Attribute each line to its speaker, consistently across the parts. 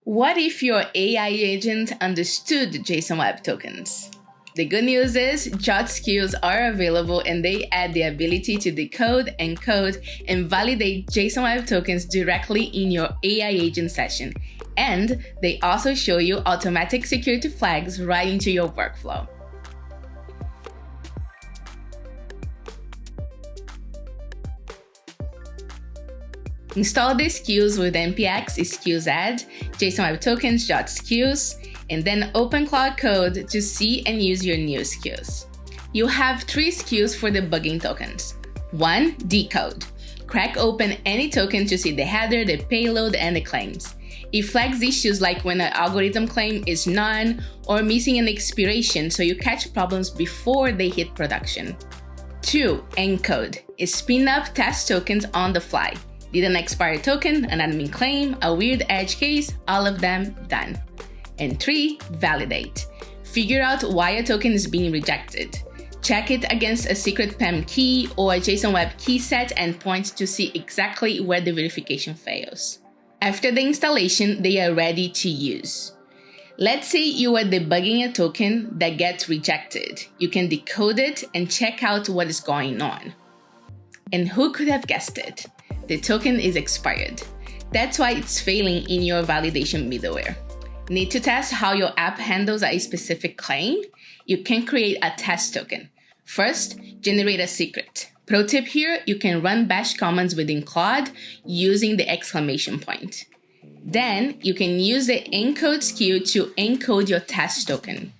Speaker 1: What if your AI agent understood JSON Web Tokens? The good news is JWT Skills are available and they add the ability to decode, encode, and validate JSON Web Tokens directly in your AI agent session. And they also show you automatic security flags right into your workflow. Install the skills with npx skills add, JSON Web Tokens JWT Skills, and then open Claude Code to see and use your new skills. You have 3 skills for debugging tokens. 1. Decode. Crack open any token to see the header, the payload, and the claims. It flags issues like when an algorithm claim is none or missing an expiration, so you catch problems before they hit production. 2. Encode. Spin up test tokens on the fly. Did an expired token, an admin claim, a weird edge case, all of them done. And 3. Validate. Figure out why a token is being rejected. Check it against a secret PEM key or a JSON Web key set endpoint to see exactly where the verification fails. After the installation, they are ready to use. Let's say you are debugging a token that gets rejected. You can decode it and check out what is going on. And who could have guessed it? The token is expired. That's why it's failing in your validation middleware. Need to test how your app handles a specific claim? You can create a test token. First, generate a secret. Pro tip here, you can run bash commands within Claude using the exclamation point. Then, you can use the Encode skill to encode your test token.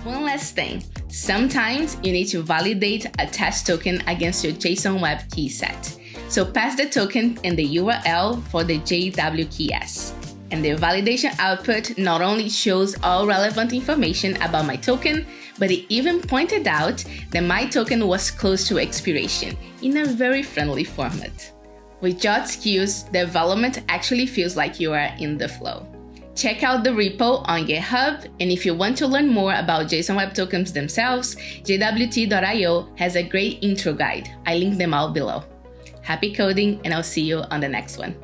Speaker 1: One last thing. Sometimes you need to validate a test token against your JSON Web key set. So pass the token and the URL for the JWKS. And the validation output not only shows all relevant information about my token, but it even pointed out that my token was close to expiration in a very friendly format. With JWT Skills, development actually feels like you are in the flow. Check out the repo on GitHub, and if you want to learn more about JSON Web Tokens themselves, JWT.io has a great intro guide. I link them all below. Happy coding, and I'll see you on the next one.